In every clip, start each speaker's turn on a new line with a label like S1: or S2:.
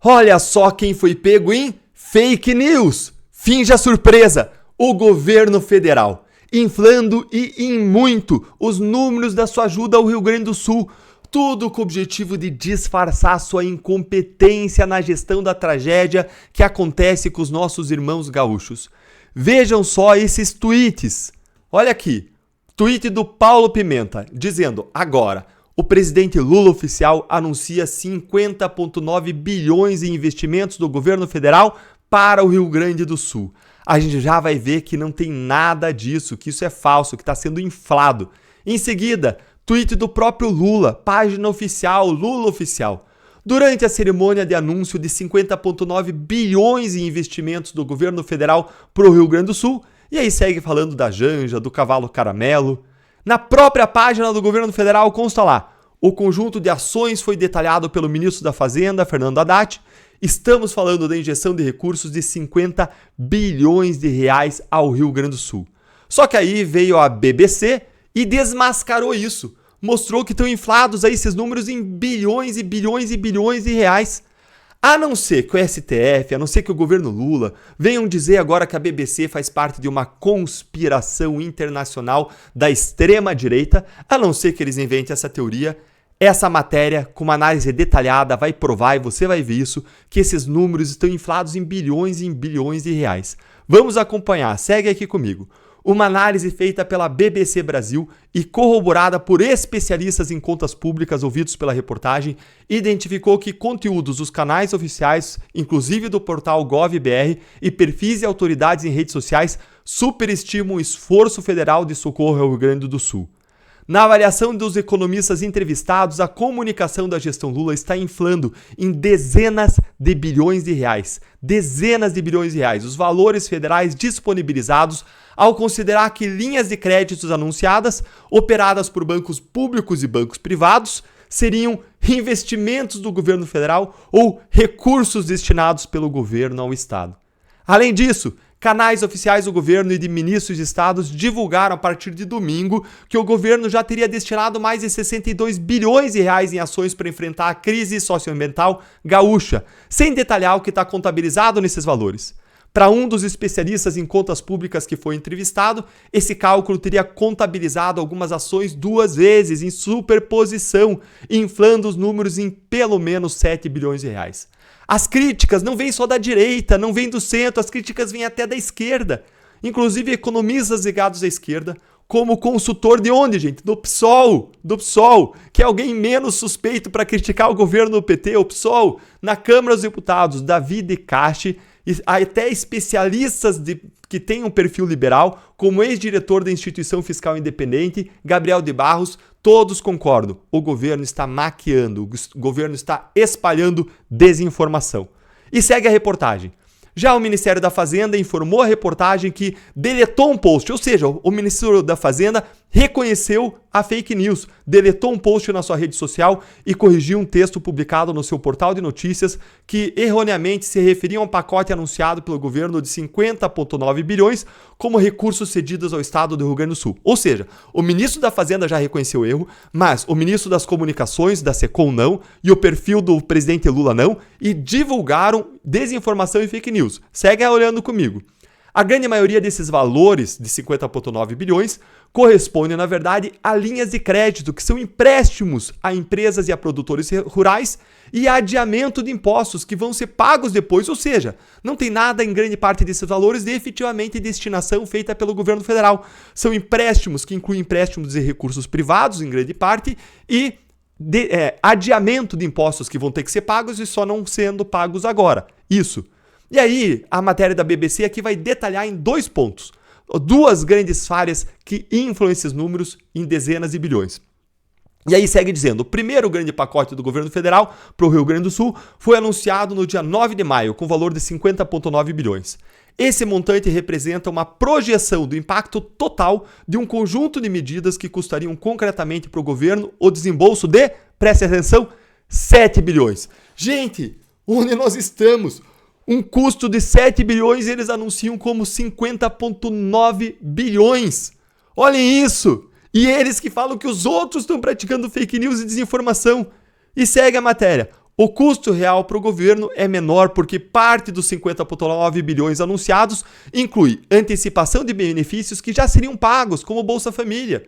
S1: Olha só quem foi pego em fake news. Finja surpresa. O governo federal, inflando e em muito os números da sua ajuda ao Rio Grande do Sul. Tudo com o objetivo de disfarçar sua incompetência na gestão da tragédia que acontece com os nossos irmãos gaúchos. Vejam só esses tweets. Olha aqui. Tweet do Paulo Pimenta, dizendo: agora, o presidente Lula oficial anuncia 50,9 bilhões em investimentos do governo federal para o Rio Grande do Sul. A gente já vai ver que não tem nada disso, que isso é falso, que está sendo inflado. Em seguida, tweet do próprio Lula, página oficial, Lula Oficial. Durante a cerimônia de anúncio de 50,9 bilhões em investimentos do governo federal para o Rio Grande do Sul, e aí segue falando da Janja, do cavalo caramelo. Na própria página do governo federal consta lá: o conjunto de ações foi detalhado pelo ministro da Fazenda, Fernando Haddad. Estamos falando da injeção de recursos de 50 bilhões de reais ao Rio Grande do Sul. Só que aí veio a BBC e desmascarou isso. Mostrou que estão inflados aí esses números em bilhões e bilhões e bilhões de reais. A não ser que o STF, a não ser que o governo Lula venham dizer agora que a BBC faz parte de uma conspiração internacional da extrema-direita, a não ser que eles inventem essa teoria, essa matéria, com uma análise detalhada, vai provar, e você vai ver isso, que esses números estão inflados em bilhões e em bilhões de reais. Vamos acompanhar, segue aqui comigo. Uma análise feita pela BBC Brasil e corroborada por especialistas em contas públicas ouvidos pela reportagem, identificou que conteúdos dos canais oficiais, inclusive do portal GovBR, e perfis de autoridades em redes sociais, superestimam o esforço federal de socorro ao Rio Grande do Sul. Na avaliação dos economistas entrevistados, a comunicação da gestão Lula está inflando em dezenas de bilhões de reais. Dezenas de bilhões de reais. Os valores federais disponibilizados ao considerar que linhas de créditos anunciadas, operadas por bancos públicos e bancos privados, seriam investimentos do governo federal ou recursos destinados pelo governo ao Estado. Além disso, canais oficiais do governo e de ministros de estados divulgaram a partir de domingo que o governo já teria destinado mais de 62 bilhões de reais em ações para enfrentar a crise socioambiental gaúcha, sem detalhar o que está contabilizado nesses valores. Para um dos especialistas em contas públicas que foi entrevistado, esse cálculo teria contabilizado algumas ações duas vezes em superposição, inflando os números em pelo menos 7 bilhões de reais. As críticas não vêm só da direita, não vêm do centro, as críticas vêm até da esquerda. Inclusive economistas ligados à esquerda, como consultor de onde, gente? Do PSOL, que é alguém menos suspeito para criticar o governo do PT, o PSOL, na Câmara dos Deputados, Davi De Cache, e até especialistas que têm um perfil liberal, como ex-diretor da Instituição Fiscal Independente, Gabriel de Barros, todos concordam. O governo está maquiando, o governo está espalhando desinformação. E segue a reportagem. Já o Ministério da Fazenda informou a reportagem que deletou um post, ou seja, o Ministério da Fazenda reconheceu a fake news, deletou um post na sua rede social e corrigiu um texto publicado no seu portal de notícias que erroneamente se referia a um pacote anunciado pelo governo de 50,9 bilhões como recursos cedidos ao estado do Rio Grande do Sul. Ou seja, o ministro da Fazenda já reconheceu o erro, mas o ministro das Comunicações, da SECOM, não, e o perfil do presidente Lula não, e divulgaram desinformação e fake news. Segue olhando comigo. A grande maioria desses valores de 50,9 bilhões corresponde, na verdade, a linhas de crédito, que são empréstimos a empresas e a produtores rurais e adiamento de impostos que vão ser pagos depois, ou seja, não tem nada em grande parte desses valores de efetivamente destinação feita pelo governo federal. São empréstimos que incluem empréstimos de recursos privados, em grande parte, e adiamento de impostos que vão ter que ser pagos e só não sendo pagos agora. Isso. E aí, a matéria da BBC aqui vai detalhar em 2 pontos. 2 grandes falhas que inflam esses números em dezenas de bilhões. E aí segue dizendo, o primeiro grande pacote do governo federal para o Rio Grande do Sul foi anunciado no dia 9 de maio, com valor de 50,9 bilhões. Esse montante representa uma projeção do impacto total de um conjunto de medidas que custariam concretamente para o governo o desembolso de, preste atenção, 7 bilhões. Gente, onde nós estamos? Um custo de 7 bilhões eles anunciam como 50,9 bilhões. Olhem isso! E eles que falam que os outros estão praticando fake news e desinformação. E segue a matéria. O custo real para o governo é menor porque parte dos 50,9 bilhões anunciados inclui antecipação de benefícios que já seriam pagos, como Bolsa Família.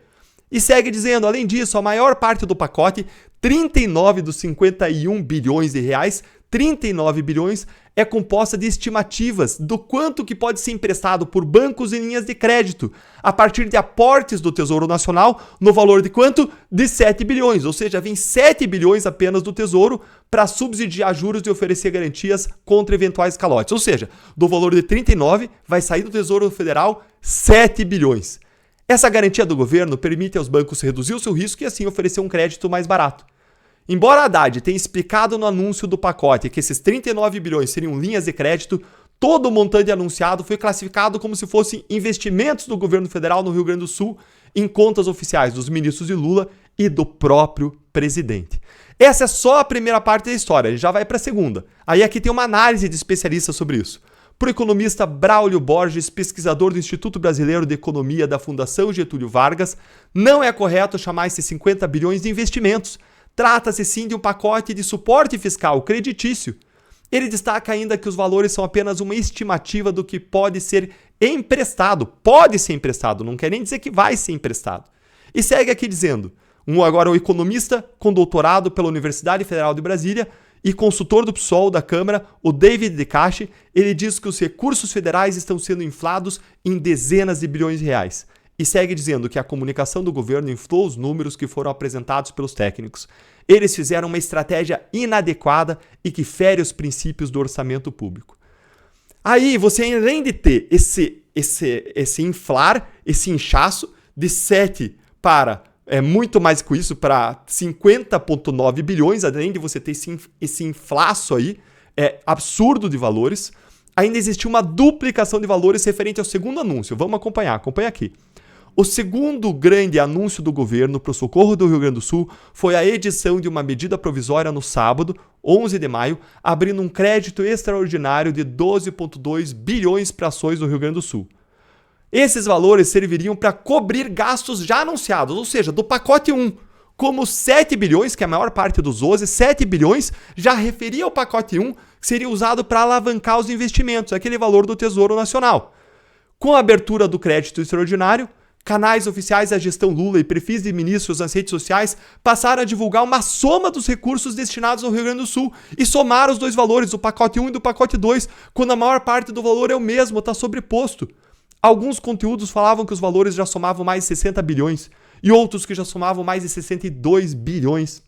S1: E segue dizendo, além disso, a maior parte do pacote, 39 dos 51 bilhões de reais, 39 bilhões, é composta de estimativas do quanto que pode ser emprestado por bancos e linhas de crédito, a partir de aportes do Tesouro Nacional, no valor de quanto? De 7 bilhões, ou seja, vem 7 bilhões apenas do Tesouro para subsidiar juros e oferecer garantias contra eventuais calotes. Ou seja, do valor de 39, vai sair do Tesouro Federal 7 bilhões. Essa garantia do governo permite aos bancos reduzir o seu risco e assim oferecer um crédito mais barato. Embora a Haddad tenha explicado no anúncio do pacote que esses 39 bilhões seriam linhas de crédito, todo o montante anunciado foi classificado como se fossem investimentos do governo federal no Rio Grande do Sul em contas oficiais dos ministros de Lula e do próprio presidente. Essa é só a primeira parte da história, a gente já vai para a segunda. Aí aqui tem uma análise de especialistas sobre isso. Para o economista Braulio Borges, pesquisador do Instituto Brasileiro de Economia da Fundação Getúlio Vargas, não é correto chamar esses 50 bilhões de investimentos. Trata-se sim de um pacote de suporte fiscal creditício. Ele destaca ainda que os valores são apenas uma estimativa do que pode ser emprestado. Pode ser emprestado, não quer nem dizer que vai ser emprestado. E segue aqui dizendo, agora o economista com doutorado pela Universidade Federal de Brasília e consultor do PSOL da Câmara, o David Decache, ele diz que os recursos federais estão sendo inflados em dezenas de bilhões de reais. E segue dizendo que a comunicação do governo inflou os números que foram apresentados pelos técnicos. Eles fizeram uma estratégia inadequada e que fere os princípios do orçamento público. Aí você, além de ter esse inflar, esse inchaço de 7 para, muito mais que isso, para 50,9 bilhões, além de você ter esse inflaço aí, absurdo de valores, ainda existiu uma duplicação de valores referente ao segundo anúncio. Vamos acompanhar, acompanha aqui. O segundo grande anúncio do governo para o socorro do Rio Grande do Sul foi a edição de uma medida provisória no sábado, 11 de maio, abrindo um crédito extraordinário de 12,2 bilhões para ações no Rio Grande do Sul. Esses valores serviriam para cobrir gastos já anunciados, ou seja, do pacote 1. Como 7 bilhões, que é a maior parte dos 12, 7 bilhões já referia ao pacote 1, que seria usado para alavancar os investimentos, aquele valor do Tesouro Nacional. Com a abertura do crédito extraordinário, canais oficiais da gestão Lula e perfis de ministros nas redes sociais passaram a divulgar uma soma dos recursos destinados ao Rio Grande do Sul e somar os dois valores, do pacote 1 e do pacote 2, quando a maior parte do valor é o mesmo, está sobreposto. Alguns conteúdos falavam que os valores já somavam mais de 60 bilhões e outros que já somavam mais de 62 bilhões.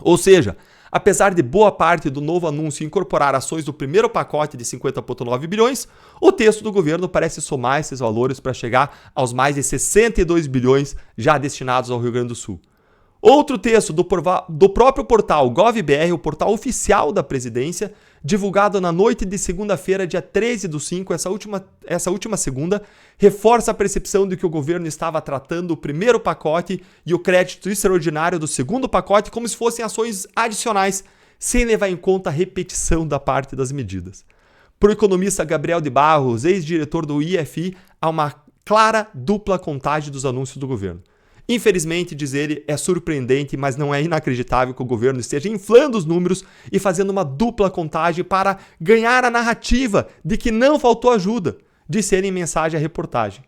S1: Ou seja, apesar de boa parte do novo anúncio incorporar ações do primeiro pacote de 50,9 bilhões, o texto do governo parece somar esses valores para chegar aos mais de 62 bilhões já destinados ao Rio Grande do Sul. Outro texto do próprio portal GovBR, o portal oficial da presidência, divulgado na noite de segunda-feira, dia 13/5, essa última segunda, reforça a percepção de que o governo estava tratando o primeiro pacote e o crédito extraordinário do segundo pacote como se fossem ações adicionais, sem levar em conta a repetição da parte das medidas. Para o economista Gabriel de Barros, ex-diretor do IFI, há uma clara dupla contagem dos anúncios do governo. Infelizmente, diz ele, é surpreendente, mas não é inacreditável que o governo esteja inflando os números e fazendo uma dupla contagem para ganhar a narrativa de que não faltou ajuda, disse ele em mensagem à reportagem.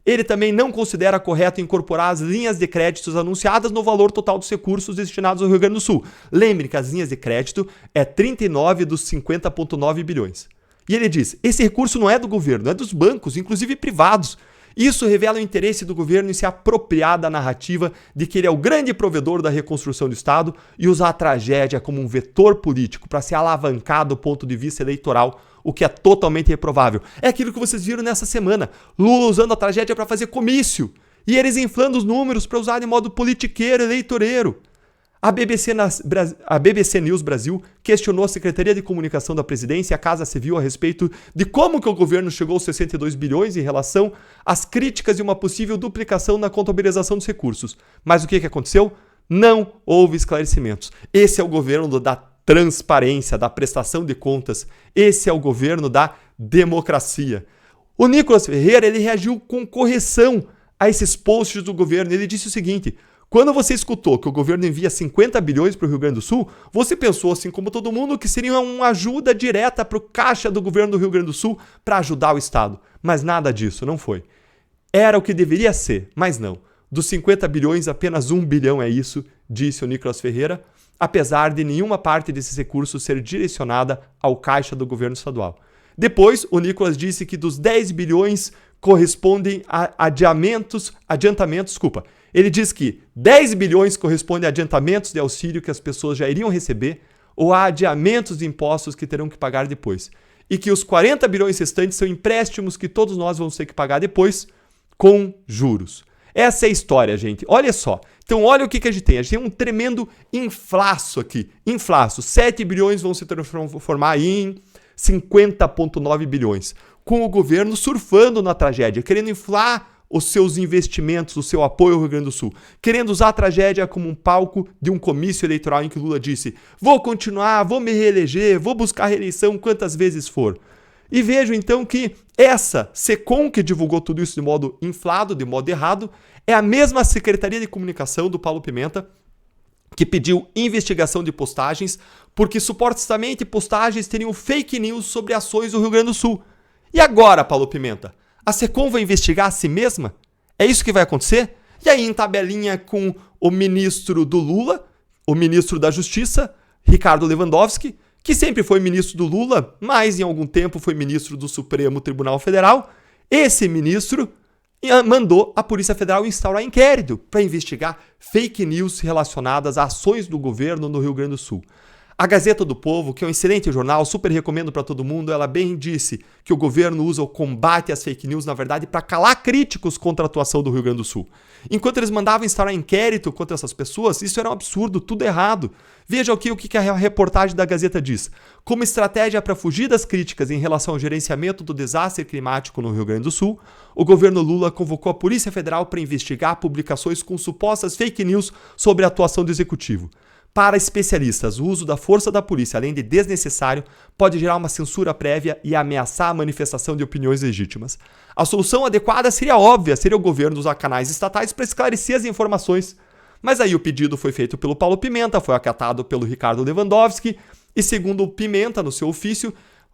S1: Ele também não considera correto incorporar as linhas de créditos anunciadas no valor total dos recursos destinados ao Rio Grande do Sul. Lembre que as linhas de crédito é 39 dos 50,9 bilhões. E ele diz, esse recurso não é do governo, é dos bancos, inclusive privados. Isso revela o interesse do governo em se apropriar da narrativa de que ele é o grande provedor da reconstrução do Estado e usar a tragédia como um vetor político para se alavancar do ponto de vista eleitoral, o que é totalmente reprovável. É aquilo que vocês viram nessa semana, Lula usando a tragédia para fazer comício e eles inflando os números para usar de modo politiqueiro, eleitoreiro. A BBC News Brasil questionou a Secretaria de Comunicação da Presidência e a Casa Civil a respeito de como que o governo chegou aos 62 bilhões em relação às críticas de uma possível duplicação na contabilização dos recursos. Mas o que aconteceu? Não houve esclarecimentos. Esse é o governo da transparência, da prestação de contas. Esse é o governo da democracia. O Nicolas Ferreira ele reagiu com correção a esses posts do governo. Ele disse o seguinte: Quando você escutou que o governo envia 50 bilhões para o Rio Grande do Sul, você pensou, assim como todo mundo, que seria uma ajuda direta para o caixa do governo do Rio Grande do Sul para ajudar o Estado. Mas nada disso, não foi. Era o que deveria ser, mas não. Dos 50 bilhões, apenas 1 bilhão é isso, disse o Nicolas Ferreira, apesar de nenhuma parte desses recursos ser direcionada ao caixa do governo estadual. Depois, o Nicolas disse que dos 10 bilhões correspondem a adiantamentos. Ele diz que 10 bilhões correspondem a adiantamentos de auxílio que as pessoas já iriam receber ou a adiamentos de impostos que terão que pagar depois. E que os 40 bilhões restantes são empréstimos que todos nós vamos ter que pagar depois com juros. Essa é a história, gente. Olha só. Então, olha o que a gente tem. A gente tem um tremendo inflaço aqui. Inflaço. 7 bilhões vão se transformar em 50,9 bilhões. Com o governo surfando na tragédia, querendo inflar os seus investimentos, o seu apoio ao Rio Grande do Sul, querendo usar a tragédia como um palco de um comício eleitoral em que Lula disse: vou continuar, vou me reeleger, vou buscar reeleição quantas vezes for. E vejo então que essa SECOM, que divulgou tudo isso de modo inflado, de modo errado, é a mesma Secretaria de Comunicação do Paulo Pimenta, que pediu investigação de postagens, porque supostamente postagens teriam fake news sobre ações do Rio Grande do Sul. E agora, Paulo Pimenta? A SECOM vai investigar a si mesma? É isso que vai acontecer? E aí, em tabelinha com o ministro do Lula, o ministro da Justiça, Ricardo Lewandowski, que sempre foi ministro do Lula, mas em algum tempo foi ministro do Supremo Tribunal Federal, esse ministro mandou a Polícia Federal instaurar inquérito para investigar fake news relacionadas a ações do governo no Rio Grande do Sul. A Gazeta do Povo, que é um excelente jornal, super recomendo para todo mundo, ela bem disse que o governo usa o combate às fake news, na verdade, para calar críticos contra a atuação do Rio Grande do Sul. Enquanto eles mandavam instaurar inquérito contra essas pessoas, isso era um absurdo, tudo errado. Veja aqui o que a reportagem da Gazeta diz. Como estratégia para fugir das críticas em relação ao gerenciamento do desastre climático no Rio Grande do Sul, o governo Lula convocou a Polícia Federal para investigar publicações com supostas fake news sobre a atuação do executivo. Para especialistas, o uso da força da polícia, além de desnecessário, pode gerar uma censura prévia e ameaçar a manifestação de opiniões legítimas. A solução adequada seria óbvia, seria o governo usar canais estatais para esclarecer as informações. Mas aí o pedido foi feito pelo Paulo Pimenta, foi acatado pelo Ricardo Lewandowski, e segundo o Pimenta, no seu ofício,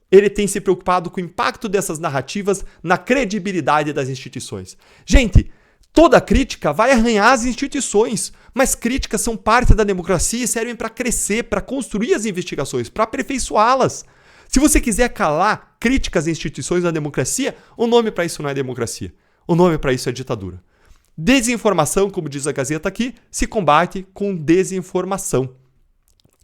S1: ele tem se preocupado com o impacto dessas narrativas na credibilidade das instituições. Gente, toda crítica vai arranhar as instituições, mas críticas são parte da democracia e servem para crescer, para construir as investigações, para aperfeiçoá-las. Se você quiser calar críticas às instituições da democracia, o nome para isso não é democracia. O nome para isso é ditadura. Desinformação, como diz a Gazeta aqui, se combate com desinformação.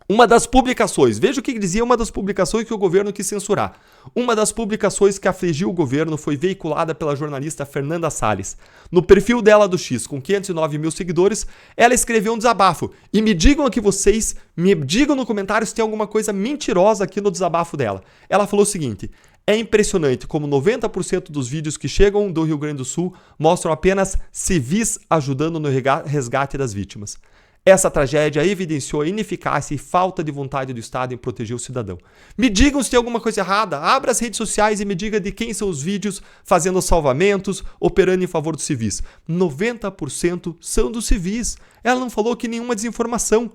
S1: Uma das publicações, veja o que dizia uma das publicações que o governo quis censurar. Uma das publicações que afligiu o governo foi veiculada pela jornalista Fernanda Salles. No perfil dela do X, com 509 mil seguidores, ela escreveu um desabafo. E me digam aqui vocês, me digam no comentário se tem alguma coisa mentirosa aqui no desabafo dela. Ela falou o seguinte: é impressionante como 90% dos vídeos que chegam do Rio Grande do Sul mostram apenas civis ajudando no resgate das vítimas. Essa tragédia evidenciou a ineficácia e falta de vontade do Estado em proteger o cidadão. Me digam se tem alguma coisa errada. Abra as redes sociais e me diga de quem são os vídeos fazendo salvamentos, operando em favor dos civis. 90% são dos civis. Ela não falou que nenhuma desinformação.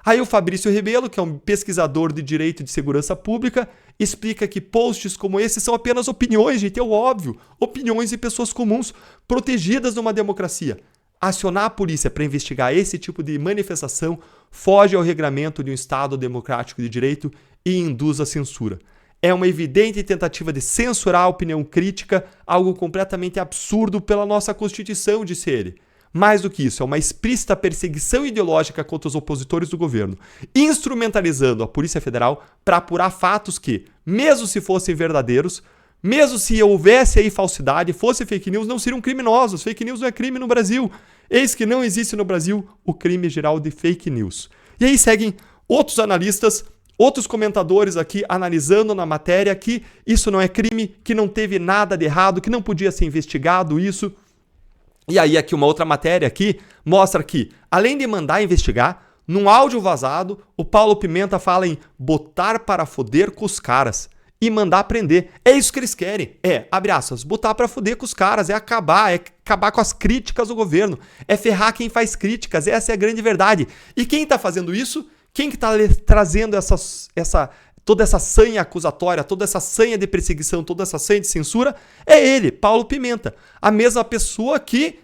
S1: Aí o Fabrício Rebelo, que é um pesquisador de direito de segurança pública, explica que posts como esse são apenas opiniões, gente, é o óbvio. Opiniões de pessoas comuns, protegidas numa democracia. Acionar a polícia para investigar esse tipo de manifestação foge ao regramento de um Estado democrático de direito e induz a censura. É uma evidente tentativa de censurar a opinião crítica, algo completamente absurdo pela nossa Constituição, disse ele. Mais do que isso, é uma explícita perseguição ideológica contra os opositores do governo, instrumentalizando a Polícia Federal para apurar fatos que, mesmo se fossem verdadeiros, mesmo se houvesse aí falsidade, fosse fake news, não seriam criminosos. Fake news não é crime no Brasil. Eis que não existe no Brasil o crime geral de fake news. E aí seguem outros analistas, outros comentadores aqui analisando na matéria que isso não é crime, que não teve nada de errado, que não podia ser investigado isso. E aí aqui uma outra matéria aqui mostra que, além de mandar investigar, num áudio vazado, o Paulo Pimenta fala em botar para foder com os caras. e mandar prender. É isso que eles querem. Abre aspas, botar pra fuder com os caras, é acabar com as críticas do governo, é ferrar quem faz críticas, essa é a grande verdade. E quem tá fazendo isso? Quem que tá trazendo toda essa sanha acusatória, toda essa sanha de perseguição, toda essa sanha de censura? É ele, Paulo Pimenta. A mesma pessoa que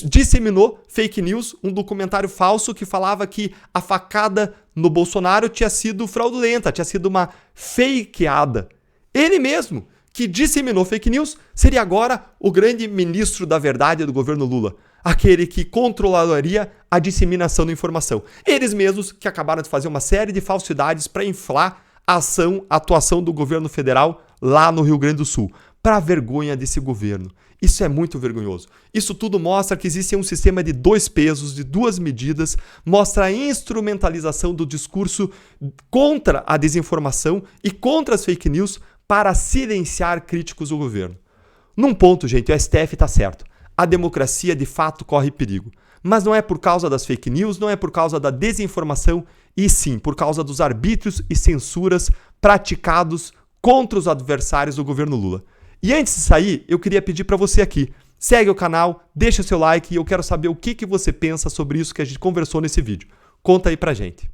S1: disseminou fake news, um documentário falso que falava que a facada no Bolsonaro tinha sido fraudulenta, tinha sido uma fakeada. Ele mesmo, que disseminou fake news, seria agora o grande ministro da verdade do governo Lula. Aquele que controlaria a disseminação da informação. Eles mesmos que acabaram de fazer uma série de falsidades para inflar a atuação do governo federal lá no Rio Grande do Sul. Para a vergonha desse governo. Isso é muito vergonhoso. Isso tudo mostra que existe um sistema de dois pesos, de duas medidas, mostra a instrumentalização do discurso contra a desinformação e contra as fake news para silenciar críticos do governo. Num ponto, gente, o STF está certo. A democracia de fato corre perigo. Mas não é por causa das fake news, não é por causa da desinformação, e sim por causa dos arbítrios e censuras praticados contra os adversários do governo Lula. E antes de sair, eu queria pedir para você aqui, segue o canal, deixa o seu like e eu quero saber o que você pensa sobre isso que a gente conversou nesse vídeo. Conta aí pra gente.